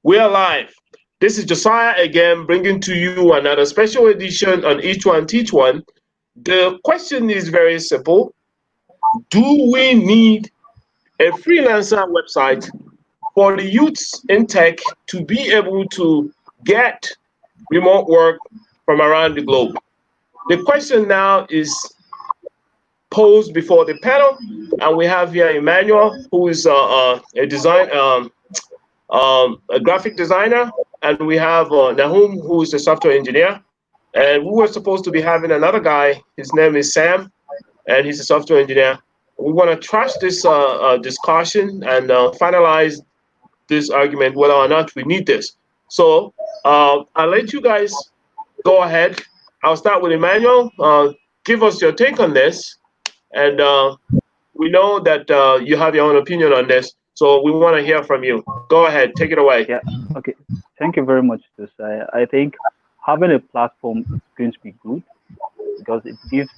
We are live. This is Josiah again, bringing to you another special edition on Each One Teach One. The question is very simple. Do we need a freelancer website for the youths in tech to be able to get remote work from around the globe? The question now is posed before the panel, and we have here Emmanuel, who is a graphic designer, and we have Nahum, who is a software engineer. And we were supposed to be having another guy. His name is Sam, and he's a software engineer. We want to trash this discussion and finalize this argument whether or not we need this. So I'll let you guys go ahead. I'll start with Emmanuel. Give us your take on this. And we know that you have your own opinion on this. So we want to hear from you. Go ahead, take it away. Yeah, okay. Thank you very much, Josiah. I think having a platform is going to be good because it gives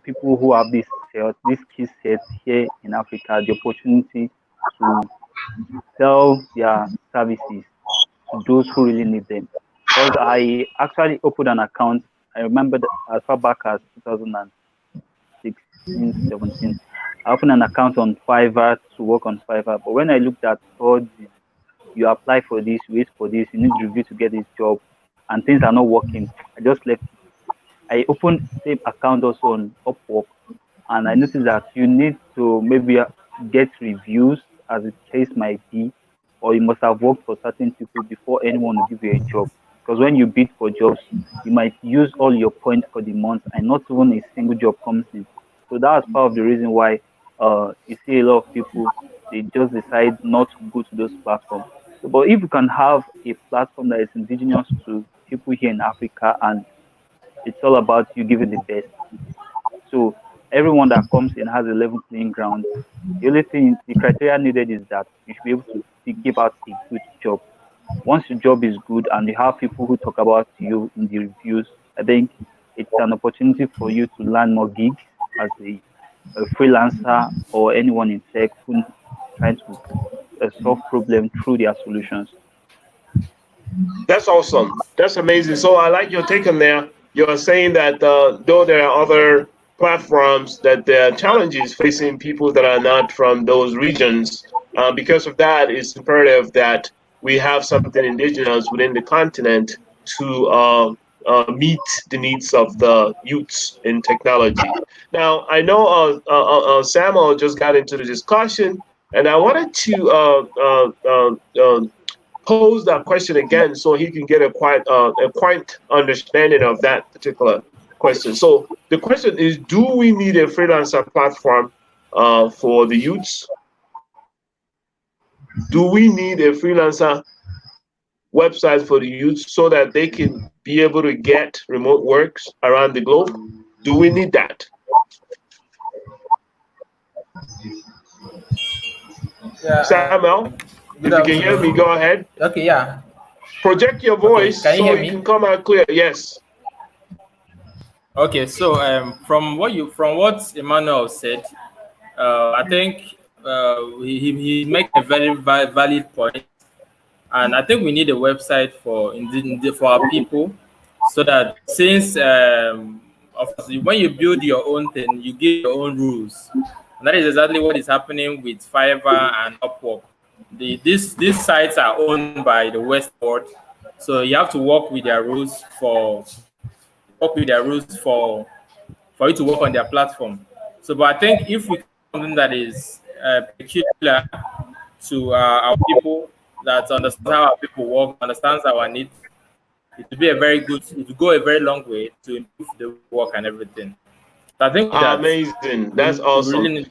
people who have this skill set here in Africa the opportunity to sell their services to those who really need them. Because I actually opened an account. I remember that as far back as 2016, 17. I opened an account on Fiverr to work on Fiverr. But when I looked at all this, you apply for this, wait for this, you need review to get this job, and things are not working, I just left. I opened the same account also on Upwork, and I noticed that you need to maybe get reviews, as the case might be, or you must have worked for certain people before anyone will give you a job. Because when you bid for jobs, you might use all your points for the month, and not even a single job comes in. So that's part of the reason why you see a lot of people, they just decide not to go to those platforms. So, but if you can have a platform that is indigenous to people here in Africa, and it's all about you giving the best. So everyone that comes in has a level playing ground. The only thing, the criteria needed is that you should be able to give out a good job. Once your job is good and you have people who talk about you in the reviews, I think it's an opportunity for you to learn more gigs as a freelancer or anyone in tech who trying to solve problems through their solutions. That's awesome. That's amazing. So I like your take on there. You're saying that though there are other platforms, that there are challenges facing people that are not from those regions. Because of that, it's imperative that we have something indigenous within the continent to meet the needs of the youths in technology. Now, I know Samuel just got into the discussion, and I wanted to pose that question again so he can get a quite understanding of that particular question. So the question is, do we need a freelancer platform for the youths? Do we need a freelancer website for the youth so that they can be able to get remote works around the globe? Do we need that? Yeah, Samuel, if you can hear me, go ahead. Okay, yeah. Project your voice okay, so you can come out clear. Yes. Okay, so from what Emmanuel said, I think he makes a very valid point, and I think we need a website for our people, so that since of course, when you build your own thing, you give your own rules, and that is exactly what is happening with Fiverr and Upwork. These sites are owned by the West Board, so you have to work with their rules for you to work on their platform. So, but I think if we something that is peculiar to our people, that understands how our people work, understands our needs, it will go a very long way to improve the work and everything. So I think amazing. That's awesome. Really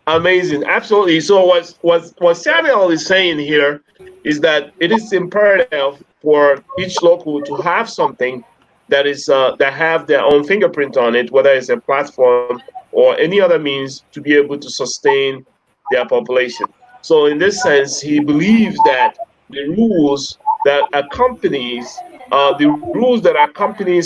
amazing, absolutely. So what Samuel is saying here is that it is imperative for each local to have something that is that have their own fingerprint on it, whether it's a platform or any other means to be able to sustain their population. So in this sense, he believes that the rules that accompanies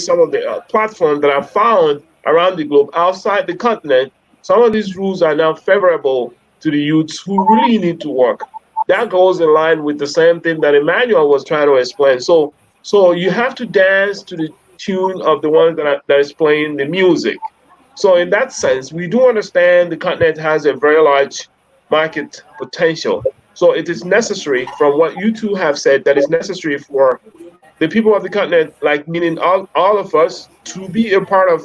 some of the platforms that are found around the globe outside the continent, some of these rules are now favorable to the youths who really need to work. that goes in line with the same thing that Emmanuel was trying to explain. So you have to dance to the tune of the one that is playing the music. So in that sense, we do understand the continent has a very large market potential. So it is necessary, from what you two have said, that is necessary for the people of the continent, like meaning all of us, to be a part of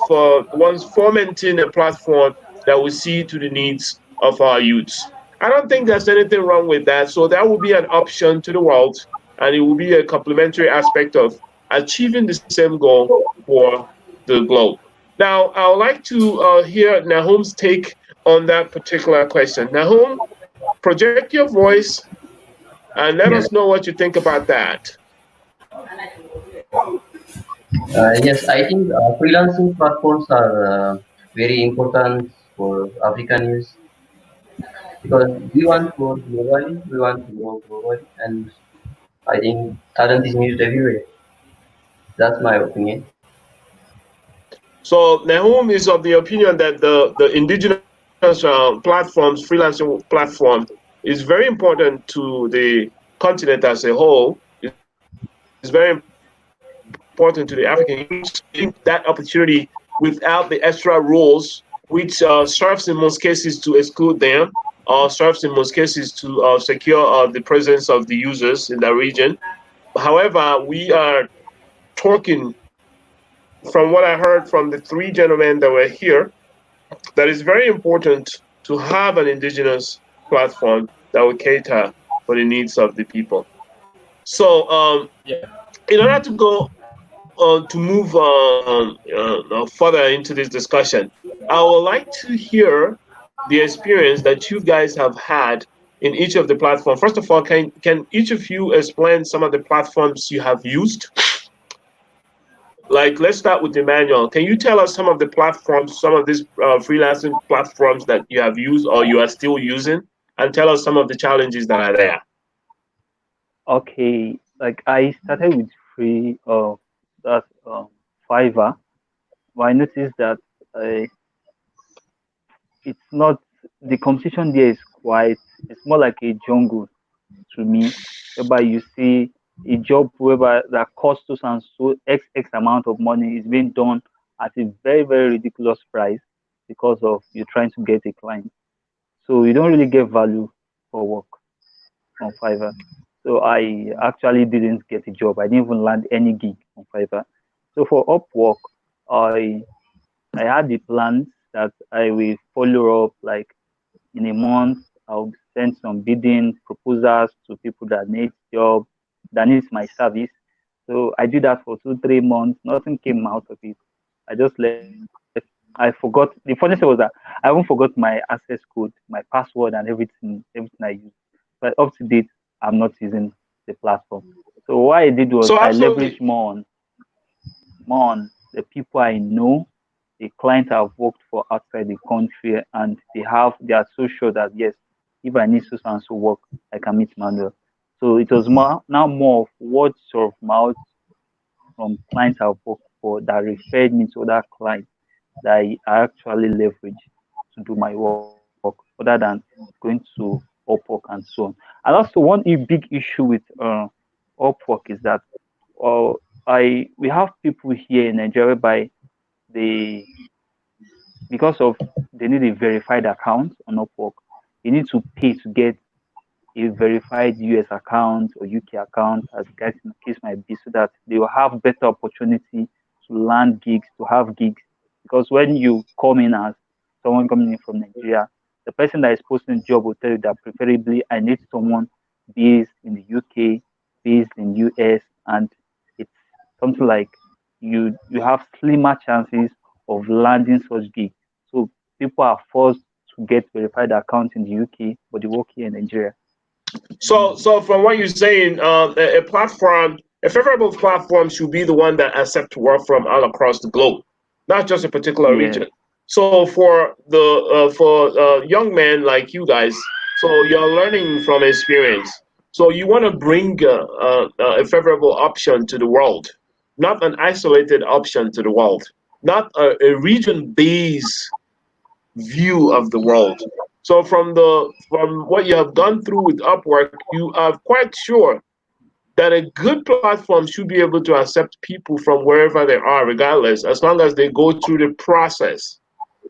one's fomenting a platform that will see to the needs of our youths. I don't think there's anything wrong with that. So that will be an option to the world, and it will be a complementary aspect of achieving the same goal for the globe. Now, I would like to hear Nahum's take on that particular question. Nahum, project your voice and let Yes, us know what you think about that. yes. I think freelancing platforms are very important for African youth because we want to work globally, we want to grow globally, and I think talent is needed everywhere. That's my opinion. So Nahum is of the opinion that the indigenous platforms, freelancing platform, is very important to the continent as a whole. It's very important to the African youth getting that opportunity without the extra rules, which serves in most cases to exclude them, or serves in most cases to secure the presence of the users in that region. However, we are talking, from what I heard from the three gentlemen that were here, that it's very important to have an indigenous platform that will cater for the needs of the people. So, in order to go to move further into this discussion, I would like to hear the experience that you guys have had in each of the platforms. First of all, can each of you explain some of the platforms you have used? Like, let's start with Emmanuel. Can you tell us some of the platforms, some of these freelancing platforms that you have used or you are still using, and tell us some of the challenges that are there? Okay, like I started with free that Fiverr, but I noticed that uh, it's not the competition there is quite. It's more like a jungle to me, whereby you see a job whereby that costs us and so x amount of money is being done at a very ridiculous price because of you're trying to get a client. So you don't really get value for work on Fiverr. So I actually didn't get a job. I didn't even land any gig on Fiverr. So for Upwork, I I had the plans that I will follow up like in a month. I'll send some bidding proposals to people that need job, that needs my service. So I did that for 2, 3 months. Nothing came out of it. I just left. I forgot. The funny thing was that I even forgot my access code, my password, and everything I used. But up to date, I'm not using the platform. So what I did was So I leveraged absolutely. more on the people I know, the clients I've worked for outside the country, and they are so sure that yes, if I need to and so work, I can meet Manuel. So it was more of word of mouth from clients I've worked for that referred me to other clients that I actually leverage to do my work, other than going to Upwork and so on. And also big issue with Upwork is that uh, I we have people here in Nigeria by they because of they need a verified account on Upwork. You need to pay to get a verified US account or UK account, as the case might be, so that they will have better opportunity to land gigs, to have gigs. Because when you come in as someone coming in from Nigeria, the person that is posting the job will tell you that preferably I need someone based in the UK, based in US, and it's something like you have slimmer chances of landing such gigs. So people are forced to get verified accounts in the UK, but they work here in Nigeria. So from what you're saying, a platform, a favorable platform should be the one that accepts work from all across the globe, not just a particular Yes, region. So for young men like you guys, so you're learning from experience. So you want to bring a favorable option to the world, not an isolated option to the world, not a region-based view of the world. So from what you have gone through with Upwork, you are quite sure that a good platform should be able to accept people from wherever they are, regardless, as long as they go through the process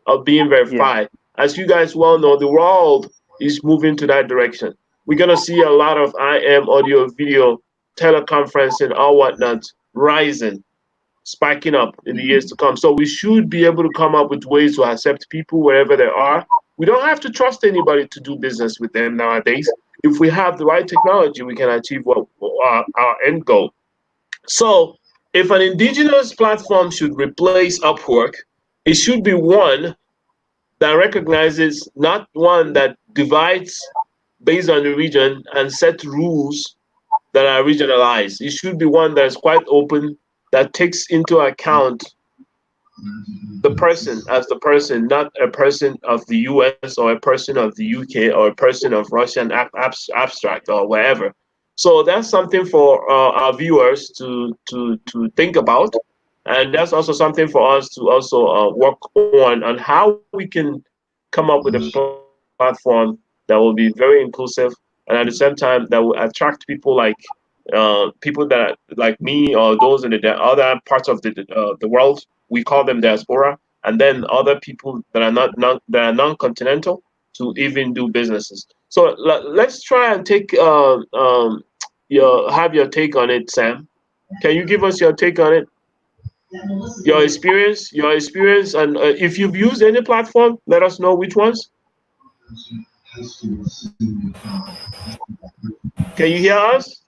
of being Yeah. verified. As you guys well know, the world is moving to that direction. We're gonna see a lot of IM, audio, video, teleconferencing, or whatnot rising, spiking up in the years to come. So we should be able to come up with ways to accept people wherever they are. We don't have to trust anybody to do business with them nowadays. If we have the right technology, we can achieve what our end goal. So if an indigenous platform should replace Upwork, it should be one that recognizes, not one that divides based on the region and set rules that are regionalized. It should be one that is quite open, that takes into account the person as the person, not a person of the US or a person of the UK or a person of Russian abstract or wherever. So that's something for our viewers to think about. And that's also something for us to also work on how we can come up with a platform that will be very inclusive and at the same time that will attract people like people that like me or those in the other parts of the world. We call them diaspora, and then other people that are not that are non-continental to even do businesses. So let's try and take your take on it, Sam. Can you give us your take on it? Your experience, and if you've used any platform, let us know which ones. Can you hear us?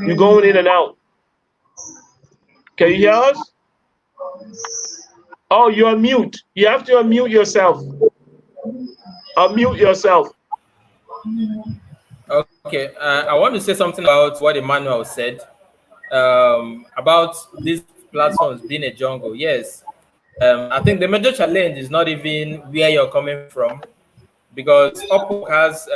You're going in and out. Can you hear us? Oh, you're mute. You have to unmute yourself. Unmute yourself. Okay, I want to say something about what Emmanuel said about these platforms being a jungle. Yes, I think the major challenge is not even where you're coming from, because Upwork has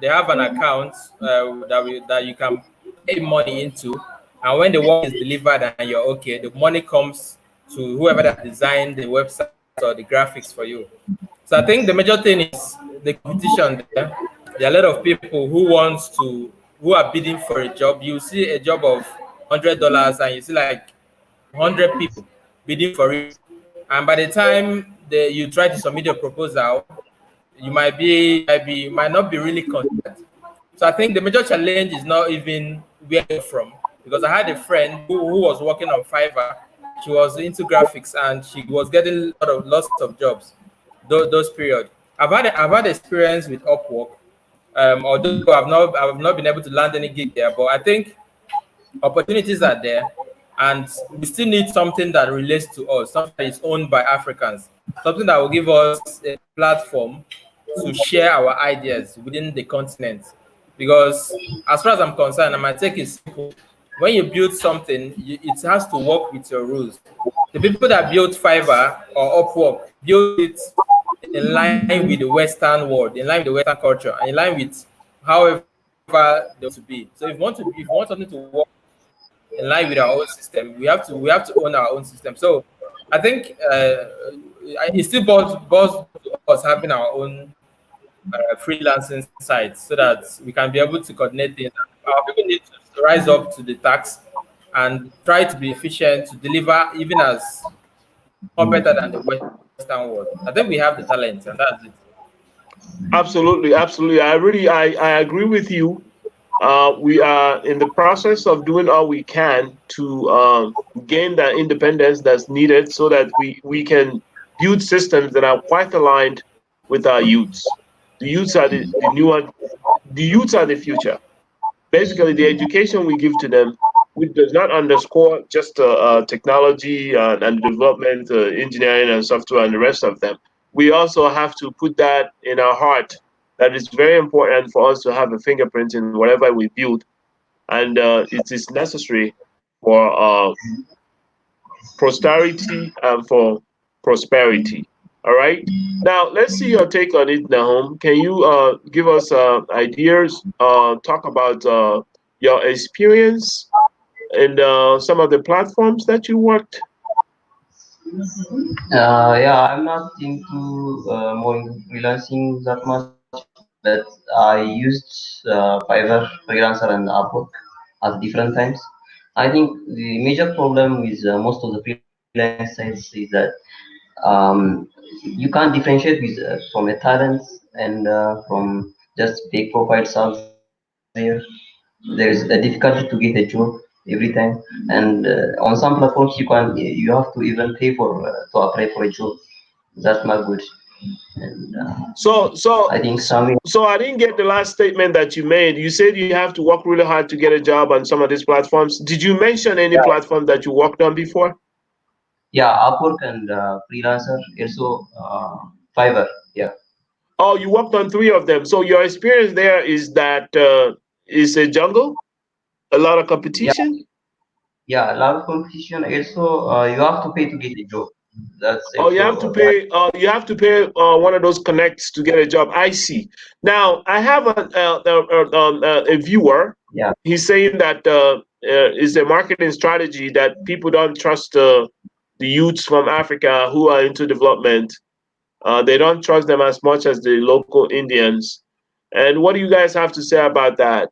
they have an account that you can pay money into, and when the work is delivered and you're okay, the money comes to whoever that designed the website or the graphics for you. So I think the major thing is the competition there. There are a lot of people who are bidding for a job. You see a job of $100 and you see like 100 people bidding for it, and by the time you try to submit your proposal, you might not be really considered. So I think the major challenge is not even where you're from, because I had a friend who was working on Fiverr. She was into graphics and she was getting lots of jobs those period. I've had experience with Upwork, although I've not been able to land any gig there, but I think opportunities are there, and we still need something that relates to us, something that is owned by Africans, something that will give us a platform to share our ideas within the continent. Because as far as I'm concerned, and my take is simple: when you build something, it has to work with your rules. The people that built Fiverr or Upwork build it in line with the Western world, in line with the Western culture, and in line with however they want to be. So if you want something to work in line with our own system, we have to own our own system. So I think it still boils to us having our own freelancing sites, so that we can be able to coordinate things. Our people need to rise up to the task and try to be efficient to deliver even as or better than the Western world. I think we have the talent, and that's it. Absolutely, absolutely. I agree with you. We are in the process of doing all we can to gain that independence that's needed so that we can build systems that are quite aligned with our youths. The youths are the youths are the future. Basically, the education we give to them, which does not underscore just technology and development, engineering and software and the rest of them. We also have to put that in our heart that it's very important for us to have a fingerprint in whatever we build, and it is necessary for posterity and for prosperity. All right. Now let's see your take on it, Nahum. Can you give us ideas? Talk about your experience and some of the platforms that you worked. Yeah, I'm not into more into freelancing that much, but I used Fiverr, freelancer, and Upwork at different times. I think the major problem with most of the freelance sites is that um, you can't differentiate with from a talent and from just fake profiles out there. There is a difficulty to get a job every time, and on some platforms you have to even pay for to apply for a job. That's not good, and So, I so, think some. so I didn't get the last statement that you made. You said you have to work really hard to get a job on some of these platforms. Did you mention any Yeah, platform that you worked on before? yeah, Upwork and freelancer, also Fiverr. Yeah, Oh, you worked on three of them. So your experience there is that is a jungle, a lot of yeah, competition. yeah. A lot of competition. Also, you have to pay to get a job. That's Oh, you also have to pay. You have to pay one of those connects to get a job. I see. Now I have a viewer. yeah. He's saying that it's a marketing strategy that people don't trust the youths from Africa who are into development. They don't trust them as much as the local Indians. And what do you guys have to say about that?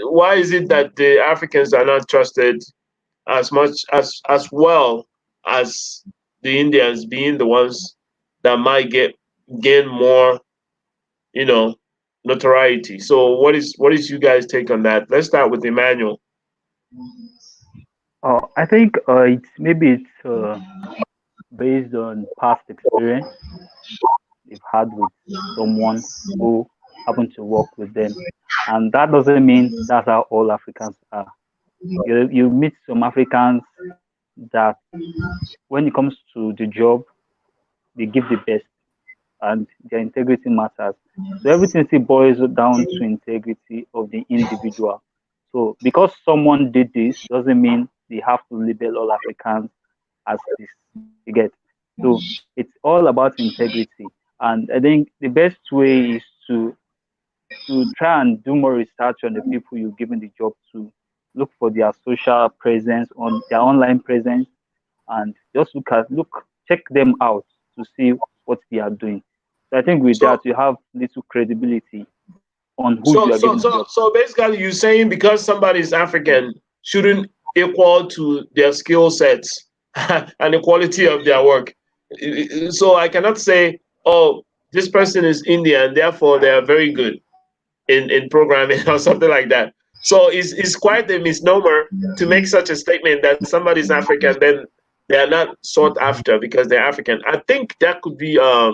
Why is it that the Africans are not trusted as much as well as the Indians being the ones that might gain more, you know, notoriety? So what is you guys take on that? Let's start with Emmanuel. I think it's based on past experience they've had with someone who happened to work with them, and that doesn't mean that's how all Africans are. You meet some Africans that when it comes to the job, they give the best, and their integrity matters. So everything still boils down to integrity of the individual. So because someone did this doesn't mean they have to label all Africans as this. You get. So it's all about integrity. And I think the best way is to try and do more research on the people you're giving the job to. Look for their social presence on their online presence, and just check them out to see what they are doing. So I think with that So you have little credibility on who so you are so giving the so job to. so basically you're saying because somebody is African shouldn't equal to their skill sets and the quality of their work. So I cannot say, oh, this person is Indian, therefore they are very good in programming or something like that. So it's quite a misnomer to make such a statement that somebody's African, then they are not sought after because they're African. I think that could be a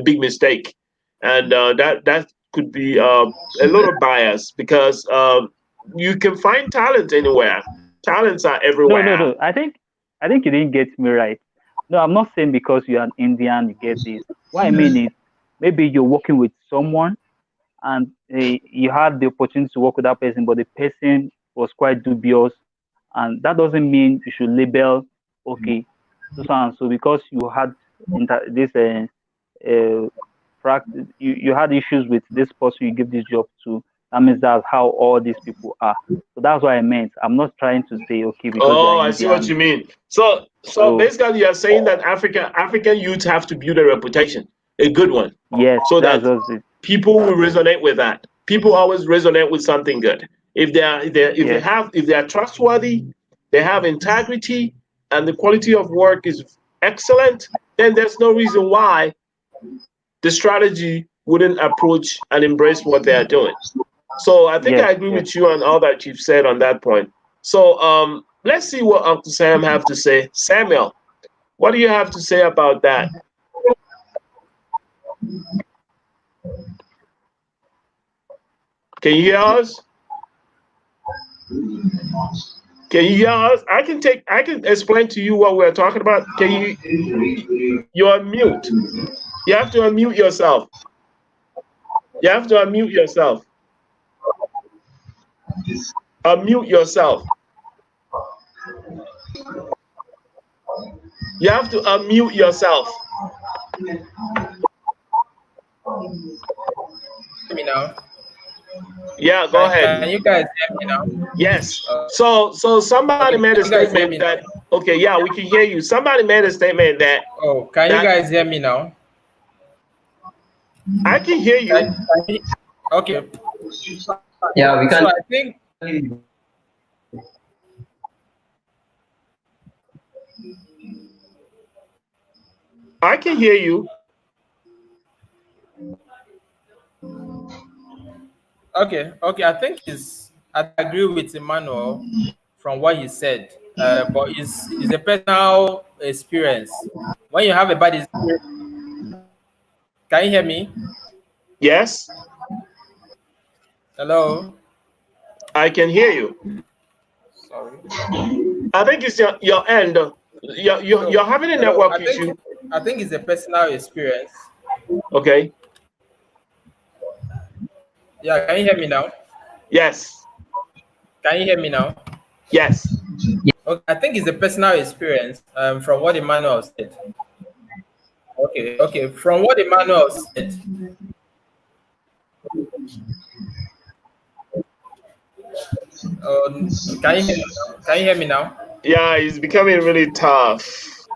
big mistake, and that could be a little bias because you can find talent anywhere. Talents are No, no, everywhere. no. I think you didn't get me right. No, I'm not saying because you're an Indian you get this. What I mean is maybe you're working with someone and you had the opportunity to work with that person, but the person was quite dubious, and that doesn't mean you should label okay so and so because you had this you had issues with this person you give this job to. That means that's how all these people are. So that's what I meant. I'm not trying to say okay because you're Oh, I see what Indian. you mean. So So basically, you're saying that African youths have to build a reputation, a good one, yes, so that's that just it. people will resonate with that. People always resonate with something good. Yes, If they are trustworthy, they have integrity, and the quality of work is excellent, then there's no reason why the strategy wouldn't approach and embrace what they are doing. So I think yes, I agree yes. with you on all that you've said on that point. So let's see what Uncle Sam have to say. Samuel, what do you have to say about that? Can you hear us? Can you hear us? I can explain to you what we're talking about. Can you're on mute. You have to unmute yourself. You have to unmute yourself. Unmute yourself. You have to unmute yourself. Me now. Yeah, go Can ahead. you guys hear me now? Yes. So somebody Okay. made a Can you guys hear statement me that now? Okay, yeah, we can hear you. Somebody made a statement that Oh, can you guys hear me now? I can hear you. Okay. Yeah, we So can. I think I can hear you. okay. I think I agree with Emmanuel from what he said. But it's a personal experience. When you have a bad experience, can you hear me? Yes, Hello. I can hear you. Sorry. I think it's your end. You're So having a hello. network issue. I think it's a personal experience. Okay. Yeah. Can you hear me now? Yes. Can you hear me now? Yes. Okay. I think it's a personal experience. From what Emmanuel said. Okay. Okay. From what Emmanuel said. Can you hear me now? Can you hear me now? Yeah, it's becoming really tough.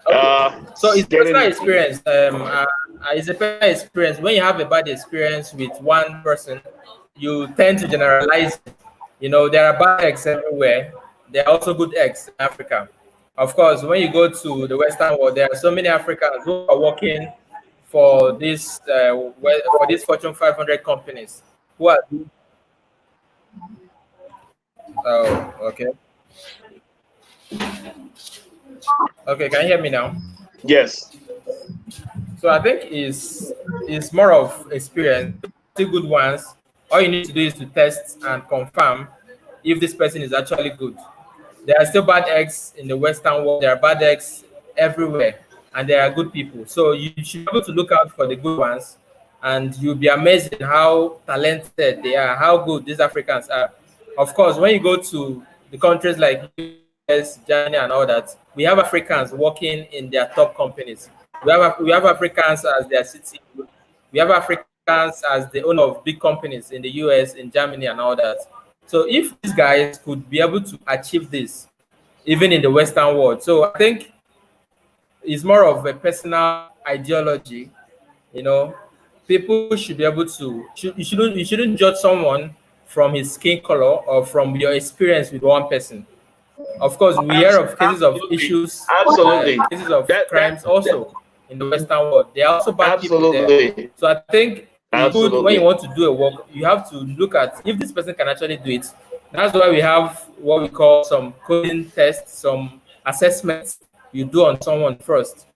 Okay. So It's it's personal getting. experience. It's a personal experience. When you have a bad experience with one person, you tend to generalize it. You know, there are bad eggs everywhere. There are also good eggs in Africa. Of course, when you go to the Western world, there are so many Africans who are working for for these Fortune 500 companies who are. Oh, okay. Okay, can you hear me now? Yes. So I think it's more of experience. Still good ones. All you need to do is to test and confirm if this person is actually good. There are still bad eggs in the Western world. There are bad eggs everywhere, and there are good people. So you should be able to look out for the good ones, and you'll be amazed in how talented they are, how good these Africans are. Of course, when you go to the countries like US, Germany, and all that, we have Africans working in their top companies. We have Africans as their CTO. We have Africans as the owner of big companies in the US, in Germany, and all that. So if these guys could be able to achieve this, even in the Western world, so I think it's more of a personal ideology. You know, people should be able to. You shouldn't judge someone from his skin color or from your experience with one person. Of course, we hear of cases of Absolutely. issues, Absolutely. cases of That crimes also in the Western world. There are also bad people there. absolutely. So I think it's good when you Absolutely. want to do a work, you have to look at if this person can actually do it. That's why we have what we call some coding tests, some assessments you do on someone first.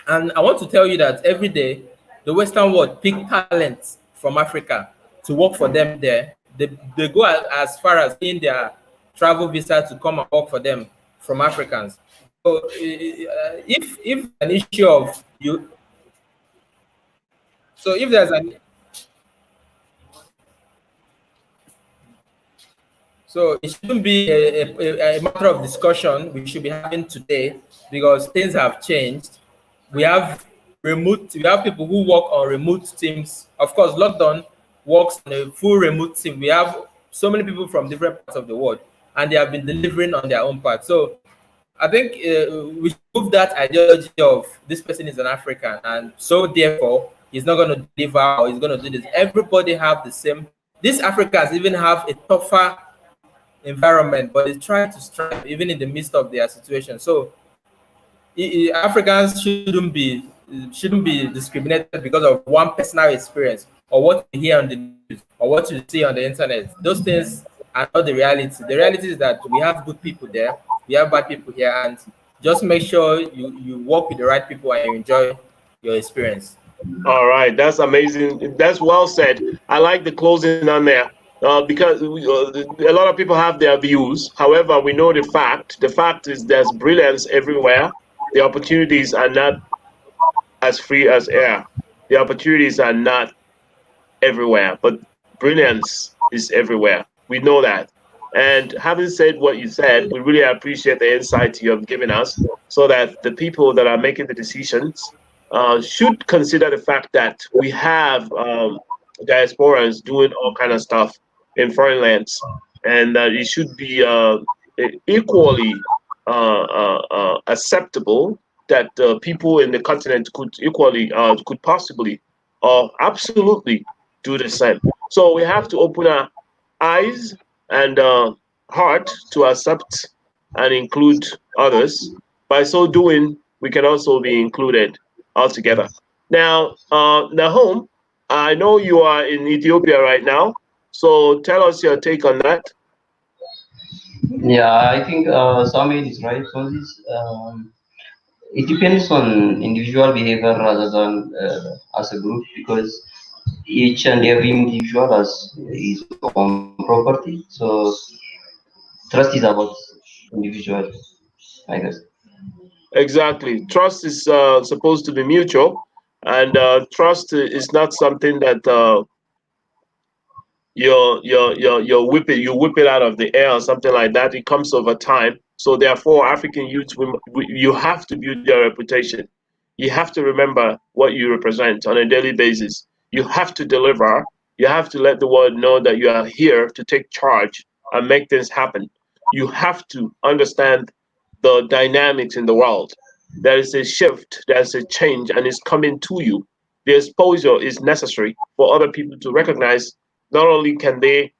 And I want to tell you that every day, the Western world pick talents from Africa to work for them there. They go as far as in their travel visa to come and work for them from Africans. So if an issue of you, so if there's an So it shouldn't be a matter of discussion we should be having today because things have changed. We have we have people who work on remote teams. Of course, lockdown works on a full remote team. We have so many people from different parts of the world, and they have been delivering on their own part. So I think we should move that ideology of this person is an African, and so therefore he's not going to deliver or he's going to do this. Everybody have the same. These Africans even have a tougher environment, but they try to strive even in the midst of their situation. So Africans shouldn't be discriminated because of one personal experience or what you hear on the news or what you see on the internet. Those things are not the reality. The reality is that we have good people there, we have bad people here, and just make sure you work with the right people and you enjoy your experience. All right, that's amazing. That's well said. I like the closing on there because a lot of people have their views. However, we know the fact. The fact is there's brilliance everywhere. The opportunities are not as free as air. The opportunities are not everywhere, but brilliance is everywhere. We know that. And having said what you said, we really appreciate the insight you have given us so that the people that are making the decisions should consider the fact that we have diasporans doing all kind of stuff in foreign lands, and that it should be equally acceptable that people in the continent could equally, could possibly, or absolutely do the same. So we have to open our eyes and heart to accept and include others. By so doing, we can also be included altogether. Now, Nahum, I know you are in Ethiopia right now, so tell us your take on that. Yeah, I think Samuel is right. So this it depends on individual behavior rather than as a group, because each and every individual has his own property. So trust is about individual, I guess. Exactly. Trust is supposed to be mutual, and trust is not something that you whip it out of the air or something like that. It comes over time. So therefore, African youth, you have to build your reputation. You have to remember what you represent on a daily basis. You have to deliver. You have to let the world know that you are here to take charge and make things happen. You have to understand the dynamics in the world. There is a shift, there's a change, and it's coming to you. The exposure is necessary for other people to recognize not only can they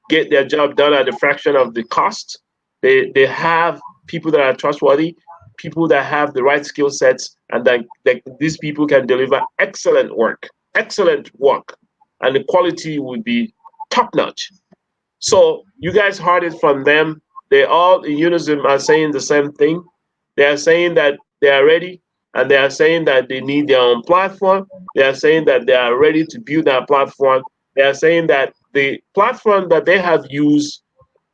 get their job done at a fraction of the cost, they have people that are trustworthy, people that have the right skill sets, and that these people can deliver excellent work, and the quality would be top notch. So you guys heard it from them. They all in unison are saying the same thing. They are saying that they are ready, and they are saying that they need their own platform. They are saying that they are ready to build that platform. They are saying that the platform that they have used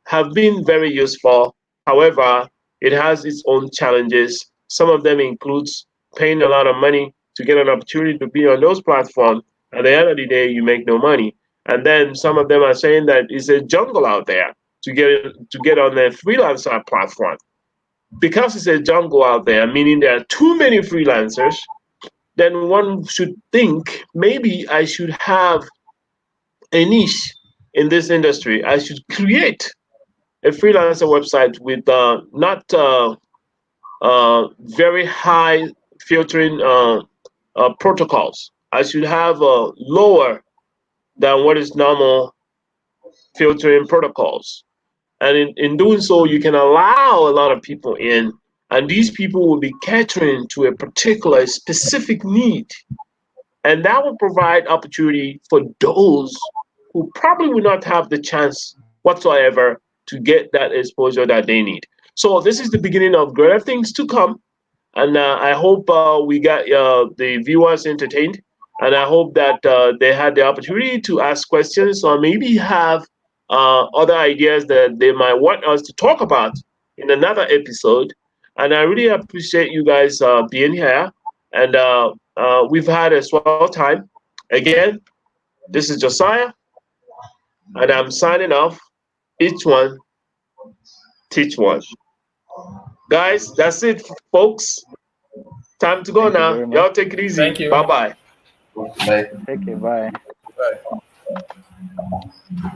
have been very useful. However, it has its own challenges. Some of them includes paying a lot of money to get an opportunity to be on those platforms. At the end of the day, you make no money. And then some of them are saying that it's a jungle out there to get on the freelancer platform. Because it's a jungle out there, meaning there are too many freelancers, then one should think maybe I should have a niche in this industry. I should create a freelancer website with not very high filtering protocols. I should have lower than what is normal filtering protocols. And in doing so, you can allow a lot of people in, and these people will be catering to a particular specific need. And that will provide opportunity for those who probably will not have the chance whatsoever to get that exposure that they need. So this is the beginning of greater things to come. And I hope we got the viewers entertained. And I hope that they had the opportunity to ask questions or maybe have other ideas that they might want us to talk about in another episode. And I really appreciate you guys being here. And we've had a swell time. Again, this is Josiah, and I'm signing off. Each one, teach one. Guys, that's it, folks. Time to go Thank you now. very much. Y'all take it easy. Thank you. Bye bye. Bye. Take care. Bye. Bye.